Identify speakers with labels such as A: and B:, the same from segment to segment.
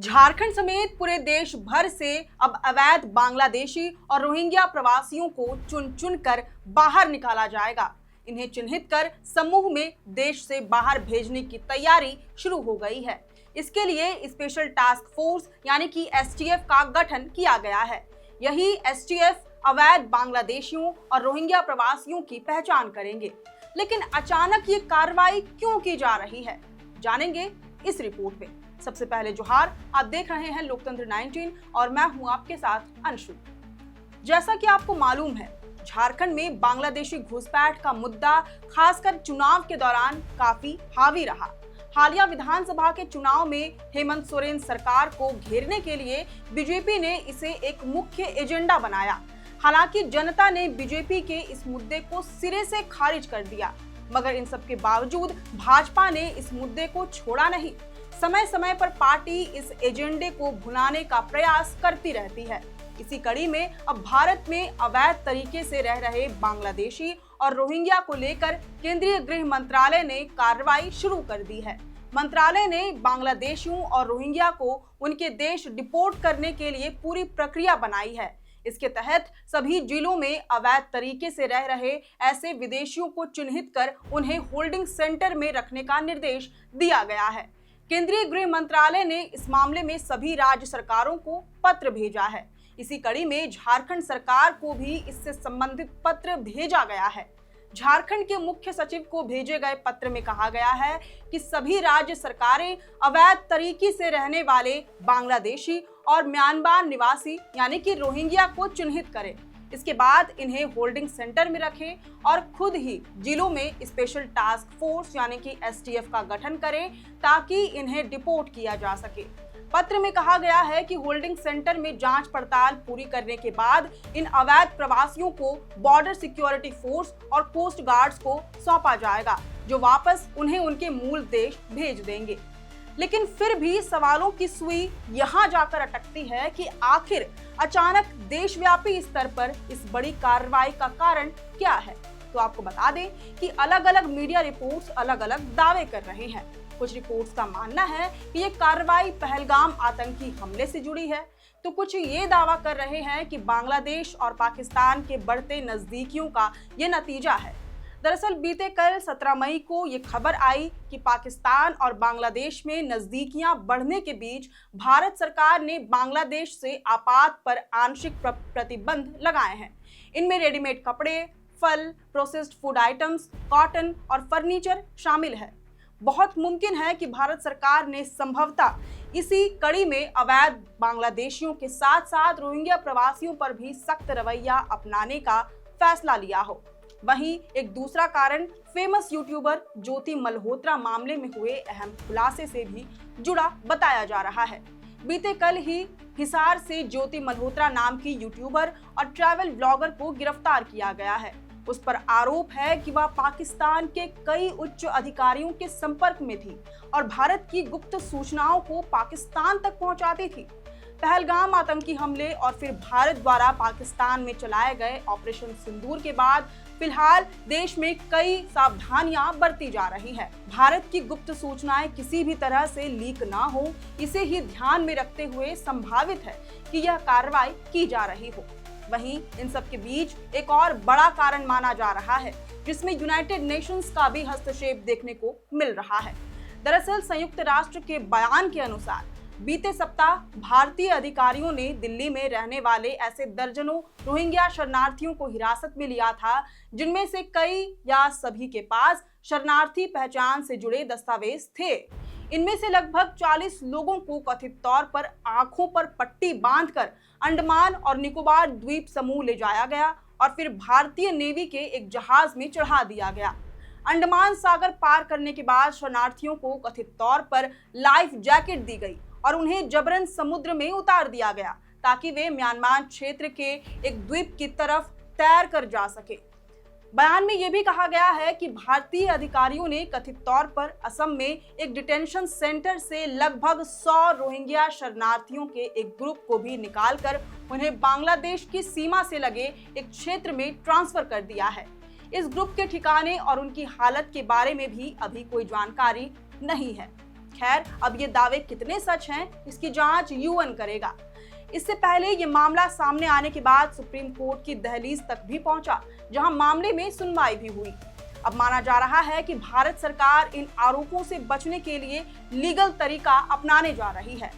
A: झारखंड समेत पूरे देश भर से अब अवैध बांग्लादेशी और रोहिंग्या प्रवासियों को चुन चुन कर बाहर निकाला जाएगा। इन्हें चिन्हित कर समूह में देश से बाहर भेजने की तैयारी शुरू हो गई है। इसके लिए स्पेशल टास्क फोर्स यानी कि एसटीएफ का गठन किया गया है। यही एसटीएफ अवैध बांग्लादेशियों और रोहिंग्या प्रवासियों की पहचान करेंगे। लेकिन अचानक ये कार्रवाई क्यों की जा रही है, जानेंगे इस रिपोर्ट में। सबसे पहले जोहार, आप देख रहे हैं लोकतंत्र 19 और मैं हूं आपके साथ अंशु। जैसा कि आपको मालूम है, झारखंड में बांग्लादेशी घुसपैठ का मुद्दा खासकर चुनाव के दौरान काफी हावी रहा। हालिया विधानसभा के चुनाव में हेमंत सोरेन सरकार को घेरने के लिए बीजेपी ने इसे एक मुख्य एजेंडा बनाया। हालांकि जनता ने बीजेपी के इस मुद्दे को सिरे से खारिज कर दिया, मगर इन सब के बावजूद भाजपा ने इस मुद्दे को छोड़ा नहीं। समय समय पर पार्टी इस एजेंडे को भुनाने का प्रयास करती रहती है। इसी कड़ी में अब भारत में अवैध तरीके से रह रहे बांग्लादेशी और रोहिंग्या को लेकर केंद्रीय गृह मंत्रालय ने कार्रवाई शुरू कर दी है। मंत्रालय ने बांग्लादेशियों और रोहिंग्या को उनके देश डिपोर्ट करने के लिए पूरी प्रक्रिया बनाई है। इसके तहत सभी जिलों में अवैध तरीके से रह रहे ऐसे विदेशियों को चिन्हित कर उन्हें होल्डिंग सेंटर में रखने का निर्देश दिया गया है। केंद्रीय गृह मंत्रालय ने इस मामले में सभी राज्य सरकारों को पत्र भेजा है। इसी कड़ी में झारखंड सरकार को भी इससे संबंधित पत्र भेजा गया है। झारखंड के मुख्य सचिव को भेजे गए पत्र में कहा गया है कि सभी राज्य सरकारें अवैध तरीके से रहने वाले बांग्लादेशी और म्यांमार निवासी यानी कि रोहिंग्या को चिन्हित करें। इसके बाद इन्हें होल्डिंग सेंटर में रखें और खुद ही जिलों में स्पेशल टास्क फोर्स यानी कि एसटीएफ का गठन करें ताकि इन्हें डिपोर्ट किया जा सके। पत्र में कहा गया है कि होल्डिंग सेंटर में जांच पड़ताल पूरी करने के बाद इन अवैध प्रवासियों को बॉर्डर सिक्योरिटी फोर्स और कोस्ट गार्ड्स को सौंपा जाएगा, जो वापस उन्हें उनके मूल देश भेज देंगे। लेकिन फिर भी सवालों की सुई यहां जाकर अटकती है कि आखिर अचानक देशव्यापी स्तर पर इस बड़ी कार्रवाई का कारण क्या है। तो आपको बता दें कि अलग अलग मीडिया रिपोर्ट्स अलग अलग दावे कर रहे हैं। कुछ रिपोर्ट्स का मानना है कि ये कार्रवाई पहलगाम आतंकी हमले से जुड़ी है, तो कुछ ये दावा कर रहे हैं कि बांग्लादेश और पाकिस्तान के बढ़ते नजदीकियों का ये नतीजा है। दरअसल बीते कल 17 मई को ये खबर आई कि पाकिस्तान और बांग्लादेश में नजदीकियां बढ़ने के बीच भारत सरकार ने बांग्लादेश से आपात पर आंशिक प्रतिबंध लगाए हैं। इनमें रेडीमेड कपड़े, फल, प्रोसेस्ड फूड आइटम्स, कॉटन और फर्नीचर शामिल है। बहुत मुमकिन है कि भारत सरकार ने संभवतः इसी कड़ी में अवैध बांग्लादेशियों के साथ साथ रोहिंग्या प्रवासियों पर भी सख्त रवैया अपनाने का फैसला लिया हो। वहीं एक दूसरा कारण फेमस यूट्यूबर ज्योति मल्होत्रा मामले में हुए अहम खुलासे से भी जुड़ा बताया जा रहा है। बीते कल ही हिसार से ज्योति मल्होत्रा नाम की यूट्यूबर और ट्रैवल ब्लॉगर को गिरफ्तार किया गया है। उस पर आरोप है कि वह पाकिस्तान के कई उच्च अधिकारियों के संपर्क में थी और भारत की गुप्त सूचनाओं को पाकिस्तान तक पहुंचाती थी। पहलगाम आतंकी हमले और फिर भारत द्वारा पाकिस्तान में चलाए गए ऑपरेशन सिंदूर के बाद फिलहाल देश में कई सावधानियां बरती जा रही है। भारत की गुप्त सूचनाएं किसी भी तरह से लीक ना हो, इसे ही ध्यान में रखते हुए संभावित है कि यह कार्रवाई की जा रही हो। वहीं इन सब के बीच एक और बड़ा कारण माना जा रहा है, जिसमें यूनाइटेड नेशंस का भी हस्तक्षेप देखने को मिल रहा है। दरअसल संयुक्त राष्ट्र के बयान के अनुसार बीते सप्ताह भारतीय अधिकारियों ने दिल्ली में रहने वाले ऐसे दर्जनों रोहिंग्या शरणार्थियों को हिरासत में लिया था, जिनमें से कई या सभी के पास शरणार्थी पहचान से जुड़े दस्तावेज थे। इनमें से लगभग 40 लोगों को कथित तौर पर आंखों पर पट्टी बांधकर अंडमान और निकोबार द्वीप समूह ले जाया गया और फिर भारतीय नेवी के एक जहाज में चढ़ा दिया गया। अंडमान सागर पार करने के बाद शरणार्थियों को कथित तौर पर लाइफ जैकेट दी गई और उन्हें जबरन समुद्र में उतार दिया गया ताकि वे म्यांमार क्षेत्र के एक द्वीप की तरफ तैर कर जा सके। बयान में यह भी कहा गया है कि भारतीय अधिकारियों ने कथित तौर पर असम में एक डिटेंशन सेंटर से लगभग 100 रोहिंग्या शरणार्थियों के एक ग्रुप को भी निकालकर उन्हें बांग्लादेश की सीमा से लगे एक क्षेत्र में ट्रांसफर कर दिया है। इस ग्रुप के ठिकाने और उनकी हालत के बारे में भी अभी कोई जानकारी नहीं है। खैर, अब ये दावे कितने सच हैं, इसकी जांच यूएन करेगा। इससे पहले ये मामला सामने आने के बाद सुप्रीम कोर्ट की दहलीज तक भी पहुंचा, जहां मामले में सुनवाई भी हुई। अब माना जा रहा है कि भारत सरकार इन आरोपों से बचने के लिए लीगल तरीका अपनाने जा रही है।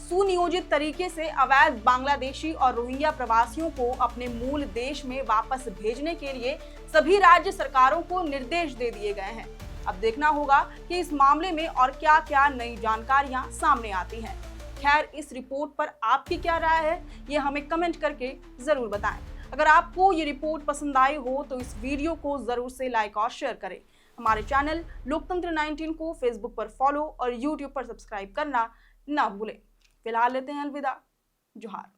A: सुनियोजित तरीके से अवैध बांग्लादेशी और रोहिंग्या प्रवासियों को अपने मूल देश में वापस भेजने के लिए सभी राज्य सरकारों को निर्देश दे दिए गए हैं। अब देखना होगा कि इस मामले में और क्या क्या नई जानकारियां सामने आती हैं। खैर, इस रिपोर्ट पर आपकी क्या राय है, ये हमें कमेंट करके जरूर बताएं। अगर आपको ये रिपोर्ट पसंद आई हो तो इस वीडियो को जरूर से लाइक और शेयर करें। हमारे चैनल लोकतंत्र 19 को फेसबुक पर फॉलो और यूट्यूब पर सब्सक्राइब करना ना भूलें। फिलहाल लेते हैं अलविदा। जोहार।